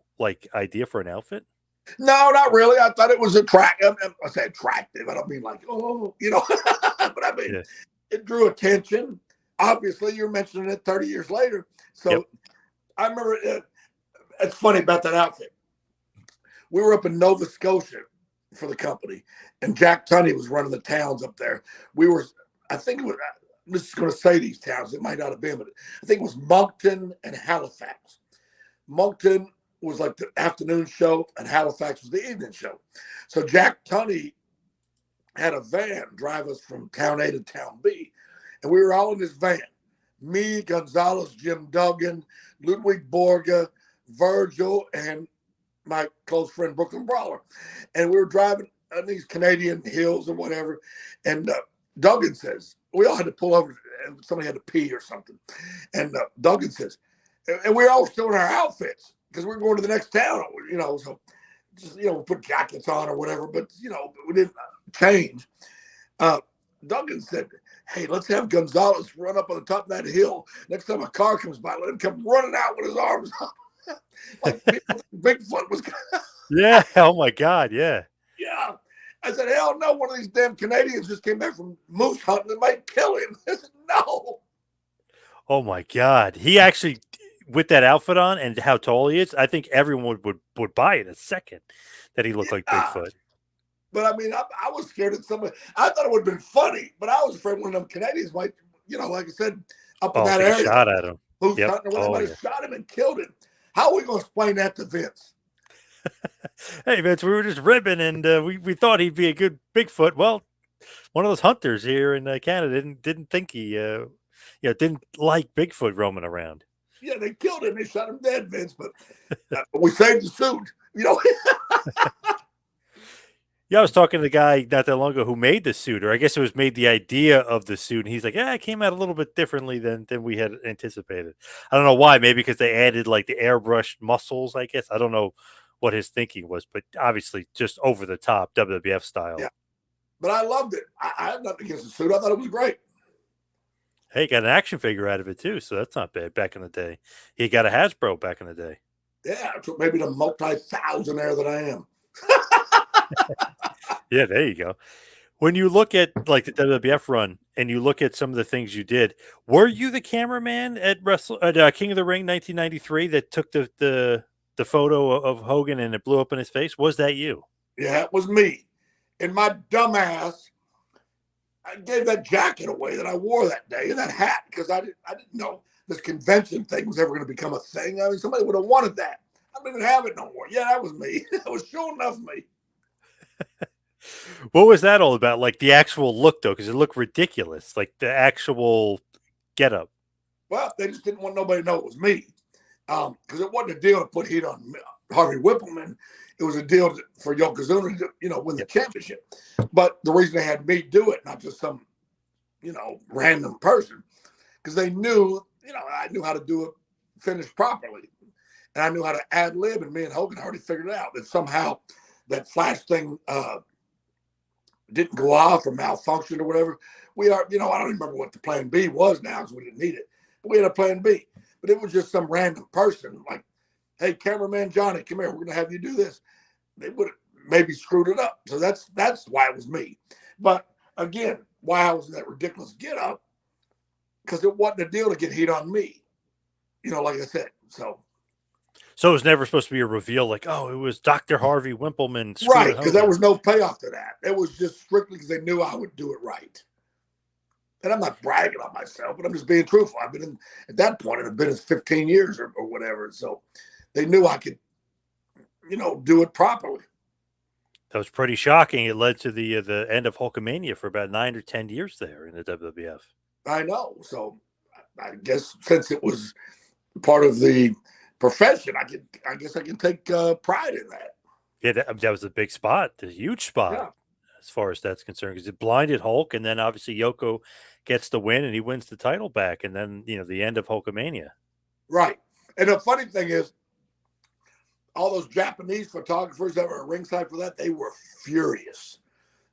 idea for an outfit? No, not really. I thought it was attractive. I say attractive. I don't mean like, but I mean, Yeah. it drew attention. Obviously, you're mentioning it 30 years later. Yep. So I remember it's funny about that outfit. We were up in Nova Scotia for the company, and Jack Tunney was running the towns up there. I think it was, I'm just going to say these towns. It might not have been, but I think it was Moncton and Halifax. Moncton was like the afternoon show, and Halifax was the evening show. So Jack Tunney had a van drive us from town A to town B, and we were all in this van. Me, Gonzalez, Jim Duggan, Ludwig Borga, Virgil, and my close friend Brooklyn Brawler. And we were driving on these Canadian hills or whatever. And Duggan says, we all had to pull over and somebody had to pee or something. And Duggan says, and we were all still in our outfits because we were going to the next town, so just, we put jackets on or whatever, but, we didn't change. Duggan said, hey, let's have Gonzalez run up on the top of that hill. Next time a car comes by, let him come running out with his arms up. Like Bigfoot was. Yeah. Oh, my God. Yeah. Yeah. I said, hell no, one of these damn Canadians just came back from moose hunting and might kill him. I said, no. Oh, my God. He actually, with that outfit on and how tall he is, I think everyone would buy it a second that he looked like Bigfoot. But I mean, I was scared that somebody, I thought it would have been funny, but I was afraid one of them Canadians might, like I said, up in that area. Shot at him. Who's hunting or whatever, shot him and killed him. How are we going to explain that to Vince? Hey, Vince, we were just ribbing, and we thought he'd be a good Bigfoot. Well, one of those hunters here in Canada didn't think he, didn't like Bigfoot roaming around. Yeah, they killed him. They shot him dead, Vince, but we saved the suit. Yeah, I was talking to the guy not that long ago who made the suit, or I guess it was made the idea of the suit. And he's like, yeah, it came out a little bit differently than we had anticipated. I don't know why. Maybe because they added like the airbrushed muscles, I guess. I don't know what his thinking was, but obviously just over the top WWF style. Yeah. But I loved it. I have nothing against the suit. I thought it was great. Hey, got an action figure out of it too, so that's not bad back in the day. He got a Hasbro back in the day. Yeah, maybe the multi-thousandaire that I am. Yeah, there you go. When you look at like the WWF run and you look at some of the things you did, were you the cameraman at King of the Ring 1993 that took the photo of Hogan and it blew up in his face? Was that you? Yeah, it was me. And my dumbass, I gave that jacket away that I wore that day and that hat because I didn't know this convention thing was ever going to become a thing. I mean, somebody would have wanted that. I don't even have it no more. Yeah, that was me. That was sure enough me. What was that all about? Like the actual look, though, because it looked ridiculous. Like the actual getup. Well, they just didn't want nobody to know it was me, because it wasn't a deal to put heat on Harvey Whippleman. It was a deal for Yokozuna to win the championship. But the reason they had me do it, not just some random person, because they knew I knew how to do it finished properly, and I knew how to ad lib, and me and Hogan already figured it out that somehow that flash thing didn't go off or malfunctioned or whatever. I don't remember what the plan B was now because we didn't need it. But we had a plan B. But it was just some random person like, hey, cameraman Johnny, come here. We're going to have you do this. They would have maybe screwed it up. So that's why it was me. But again, why I was in that ridiculous get up, because it wasn't a deal to get heat on me. Like I said. So it was never supposed to be a reveal like, oh, it was Dr. Harvey Whippleman. Right, because there was no payoff to that. It was just strictly because they knew I would do it right. And I'm not bragging on myself, but I'm just being truthful. I've been at that point, I've been in 15 years or whatever. So they knew I could, do it properly. That was pretty shocking. It led to the end of Hulkamania for about 9 or 10 years there in the WWF. I know. So I guess since it was part of the profession, I guess I can take pride in that. Yeah, that was a big spot, a huge spot as far as that's concerned, because it blinded Hulk, and then obviously Yoko gets the win, and he wins the title back, and then the end of Hulkamania. Right, and the funny thing is, all those Japanese photographers that were ringside for that, they were furious.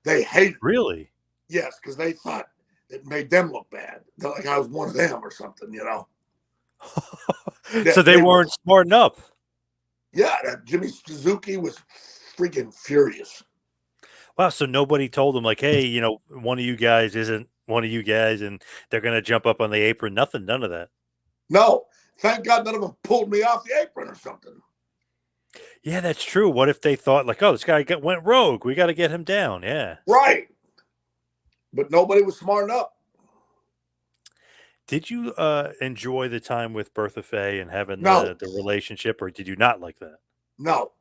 They hated it. Really? Yes, because they thought it made them look bad, like I was one of them or something, So they weren't smarting up. Yeah, that Jimmy Suzuki was freaking furious. Wow, so nobody told them like, hey, one of you guys isn't one of you guys, and they're going to jump up on the apron. Nothing, none of that. No, thank God none of them pulled me off the apron or something. Yeah, that's true. What if they thought like, oh, this guy went rogue. We got to get him down. Yeah. Right. But nobody was smart enough. Did you enjoy the time with Bertha Faye and having No, the relationship, or did you not like that? no.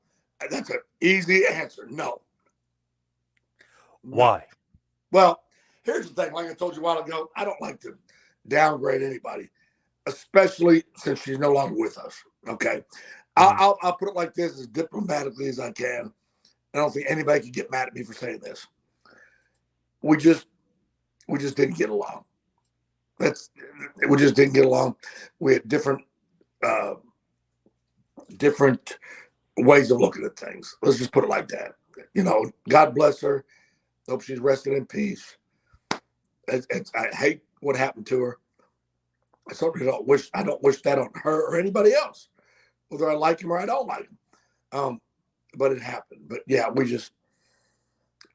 That's an easy answer. No, no. Why? Well, here's the thing. Like I told you a while ago, I don't like to downgrade anybody, especially since she's no longer with us. Okay. Mhm. I'll put it like this as diplomatically as I can. I don't think anybody can get mad at me for saying this. We just didn't get along. That's we just didn't get along. We had uh, different ways of looking at things. Let's just put it like that. God bless her. Hope she's resting in peace. I hate what happened to her. I certainly don't wish. I don't wish that on her or anybody else, whether I like him or I don't like him. Um, but it happened. But yeah,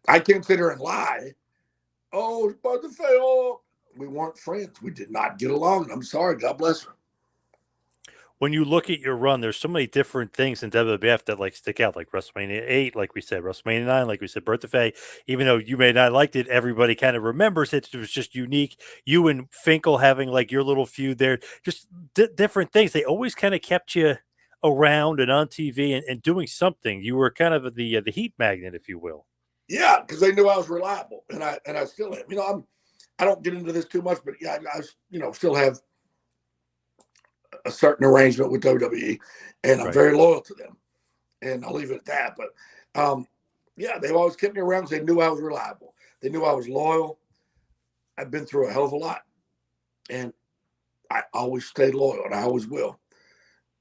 I can't sit here and lie. Oh, it's about to fail. We weren't friends. We did not get along. I'm sorry. God bless her. When you look at your run, there's so many different things in WWF that like stick out, like WrestleMania 8, like we said, WrestleMania 9, like we said, Bertha Faye. Even though you may not have liked it, everybody kind of remembers it. It was just unique. You and Finkel having like your little feud there, just different things. They always kind of kept you around and on TV and doing something. You were kind of the heat magnet, if you will. Yeah, because they knew I was reliable, and I still am. I don't get into this too much, but yeah, I still have a certain arrangement with WWE, and I'm Right. very loyal to them. And I'll leave it at that. But yeah, they've always kept me around because they knew I was reliable. They knew I was loyal. I've been through a hell of a lot, and I always stayed loyal, and I always will.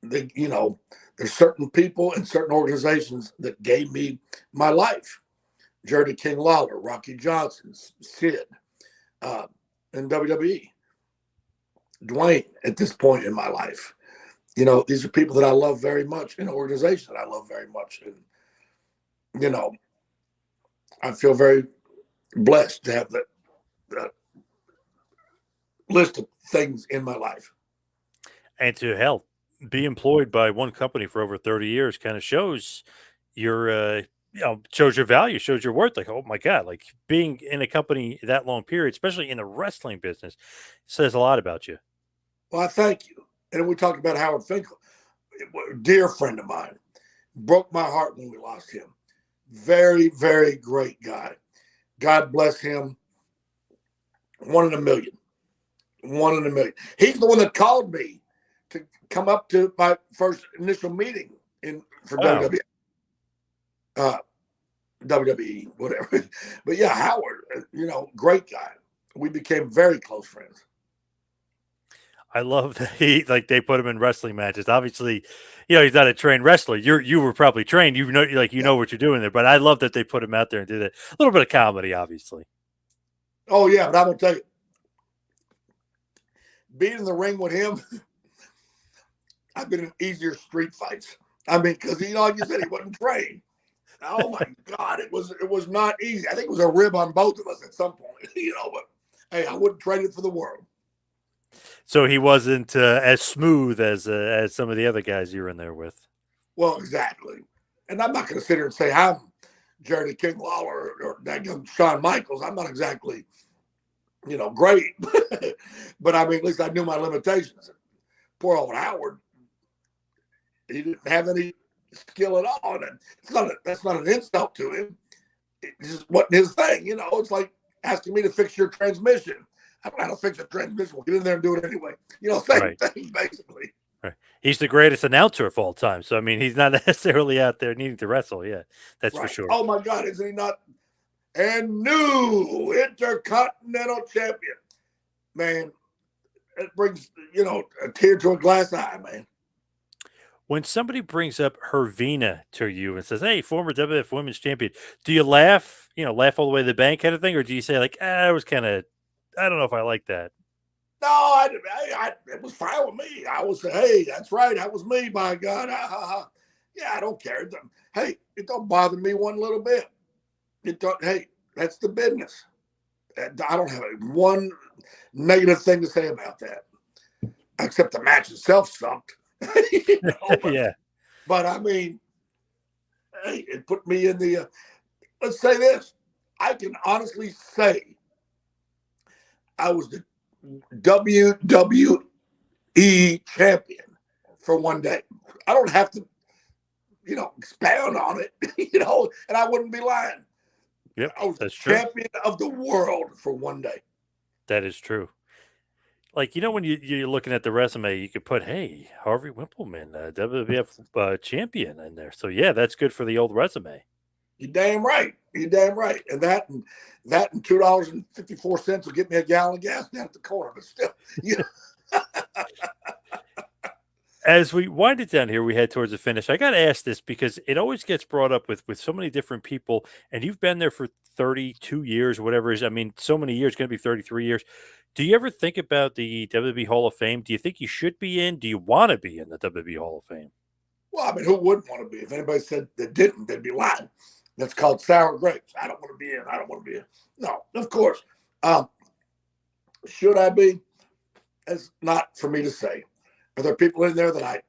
There's certain people and certain organizations that gave me my life. Jerry King Lawler, Rocky Johnson, Sid, uh, and WWE. Dwayne at this point in my life. These are people that I love very much, an organization that I love very much. And, you know, I feel very blessed to have that list of things in my life. And to help be employed by one company for over 30 years kind of shows your shows your value, shows your worth. Like, oh my God, like being in a company that long period, especially in the wrestling business, says a lot about you. Well, I thank you. And we talked about Howard Finkel, a dear friend of mine. Broke my heart when we lost him. Very, very great guy. God bless him. One in a million. One in a million. He's the one that called me to come up to my first initial meeting for Wow. WWE. WWE, whatever. But yeah, Howard, great guy. We became very close friends. I love that they put him in wrestling matches. Obviously, he's not a trained wrestler. You were probably trained. You Yeah. know what you're doing there. But I love that they put him out there and did it. A little bit of comedy, obviously. Oh yeah, but I'm gonna tell you, being in the ring with him, I've been in easier street fights. I mean, because like you said, he wasn't trained. Oh my God, it was not easy. I think it was a rib on both of us at some point, But hey, I wouldn't trade it for the world. So he wasn't as smooth as some of the other guys you were in there with. Well, exactly. And I'm not going to sit here and say I'm Jerry King Lawler or that young Shawn Michaels. I'm not exactly, great, but I mean, at least I knew my limitations. Poor old Howard, he didn't have any skill at all, and that's not an insult to him. It just wasn't his thing. It's like asking me to fix your transmission. I don't know how to fix a transmission. We'll get in there and do it anyway. Same Right. thing, basically. Right. He's the greatest announcer of all time. So I mean, he's not necessarily out there needing to wrestle. Yeah, that's for Right. sure. Oh my God, isn't he not? And new Intercontinental Champion. Man, it brings, a tear to a glass eye, man. When somebody brings up Hervina to you and says, "Hey, former WWF Women's Champion," do you laugh? Laugh all the way to the bank, kind of thing, or do you say like, "I was kind of, I don't know if I like that." No, it was fine with me. I would say, hey, that's right. That was me, by God. Yeah, I don't care. Hey, it don't bother me one little bit. Hey, that's the business. I don't have one negative thing to say about that, except the match itself sucked. But, Yeah. but I mean, hey, it put me in the. Let's say this: I can honestly say I was the WWE champion for one day. I don't have to, expound on it, and I wouldn't be lying. Yep, I was that's true. champion of the world for one day. That is true. Like, when you're looking at the resume, you could put, hey, Harvey Whippleman, WWF champion in there. So, yeah, that's good for the old resume. You're damn right. You're damn right. And that and $2.54 will get me a gallon of gas down at the corner. But still, As we wind it down here, we head towards the finish. I got to ask this because it always gets brought up with so many different people, and you've been there for 32 years, whatever it is. I mean, so many years, going to be 33 years. Do you ever think about the WWE Hall of Fame? Do you think you should be in? Do you want to be in the WWE Hall of Fame? well, I mean, who wouldn't want to be? If anybody said they didn't, they'd be lying. That's called sour grapes. I don't want to be in. I don't want to be in. No, of course. Should I be? It's not for me to say. Are there people in there that I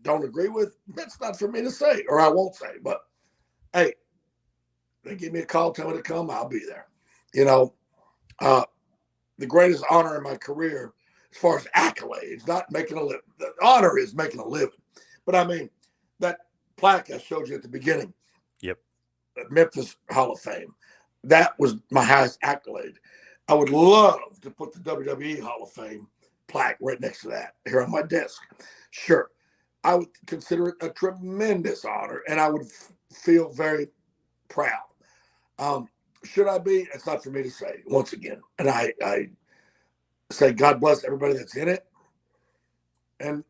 don't agree with? That's not for me to say, or I won't say. But hey, they give me a call, tell me to come, I'll be there. The greatest honor in my career, as far as accolades, not making a living. The honor is making a living. But I mean, that plaque I showed you at the beginning, Yep. Memphis Hall of Fame, that was my highest accolade. I would love to put the WWE Hall of Fame plaque right next to that here on my desk. Sure. I would consider it a tremendous honor, and I would feel very proud. Should I be? It's not for me to say, once again. And I say God bless everybody that's in it. And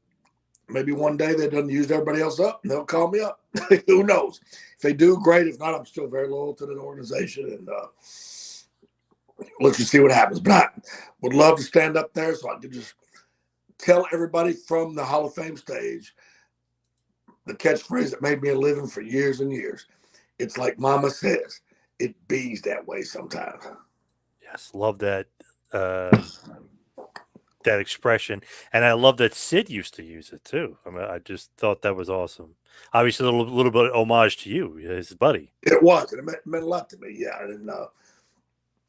maybe one day they done use everybody else up and they'll call me up. Who knows? If they do, great. If not, I'm still very loyal to the organization, and let's just see what happens. But I would love to stand up there so I could just tell everybody from the Hall of Fame stage the catchphrase that made me a living for years and years. It's like Mama says, it bees that way sometimes. Yes, love that that expression, and I love that Sid used to use it too. I mean, I just thought that was awesome. Obviously, a little bit of homage to you, his buddy. It was, and it meant a lot to me. Yeah,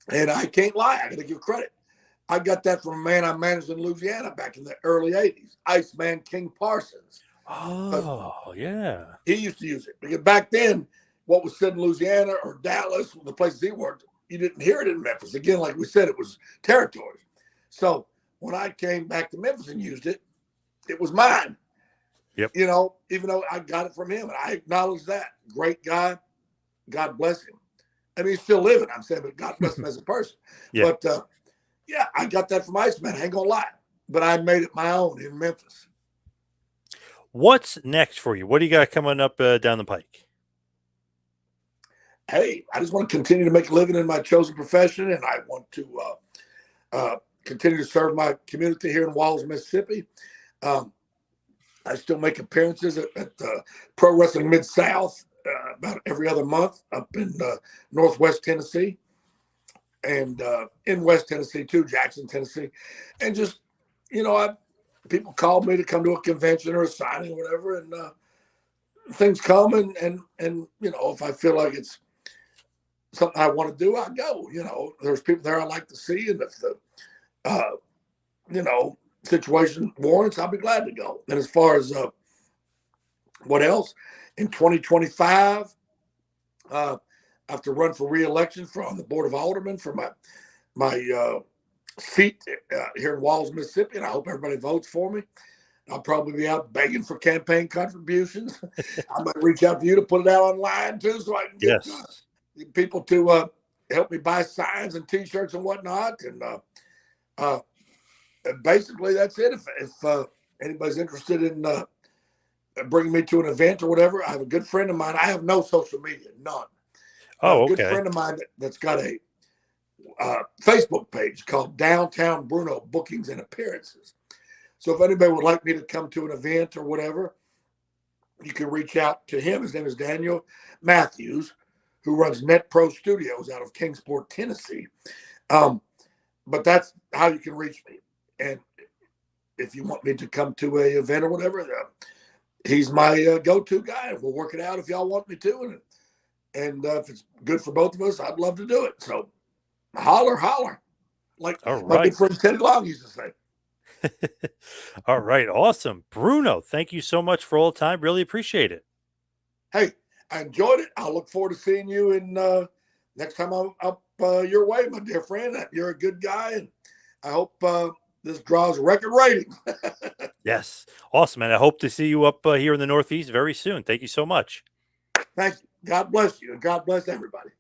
and I can't lie. I got to give credit. I got that from a man I managed in Louisiana back in the early '80s, Iceman King Parsons. Oh, yeah. He used to use it because back then, what was said in Louisiana or Dallas, the places he worked, you didn't hear it in Memphis. Again, like we said, it was territories. So when I came back to Memphis and used it, it was mine. Yep. Even though I got it from him, and I acknowledge that. Great guy. God bless him. I mean, he's still living, I'm saying, but God bless him as a person. Yeah. But, yeah, I got that from Iceman. I ain't going to lie. But I made it my own in Memphis. What's next for you? What do you got coming up down the pike? Hey, I just want to continue to make a living in my chosen profession, and I want to continue to serve my community here in Walls, Mississippi. I still make appearances at Pro Wrestling Mid-South about every other month up in Northwest Tennessee and in West Tennessee too, Jackson, Tennessee. And just, people call me to come to a convention or a signing or whatever, and things come and if I feel like it's something I want to do, I go. There's people there I like to see, and if the situation warrants, I'll be glad to go. And as far as what else, in 2025, I have to run for re-election on the Board of Aldermen for my seat here in Walls, Mississippi, and I hope everybody votes for me. I'll probably be out begging for campaign contributions. I might reach out to you to put it out online too, so I can get people to help me buy signs and T-shirts and whatnot. And basically, that's it. If anybody's interested in bringing me to an event or whatever, I have a good friend of mine. I have no social media, none. Oh, a good friend of mine that's got a Facebook page called Downtown Bruno Bookings and Appearances. So if anybody would like me to come to an event or whatever, you can reach out to him. His name is Daniel Matthews, who runs Net Pro Studios out of Kingsport, Tennessee. But that's how you can reach me. And if you want me to come to a event or whatever, he's my go-to guy. And we'll work it out if y'all want me to. And if it's good for both of us, I'd love to do it. So holler. like All my good right. friend Teddy Long used to say. All right. Awesome. Bruno, thank you so much for all the time. Really appreciate it. Hey, I enjoyed it. I look forward to seeing you in next time I'm up your way, my dear friend. You're a good guy, and I hope this draws record rating. Yes. Awesome. And I hope to see you up here in the Northeast very soon. Thank you so much. Thank you. God bless you, and God bless everybody.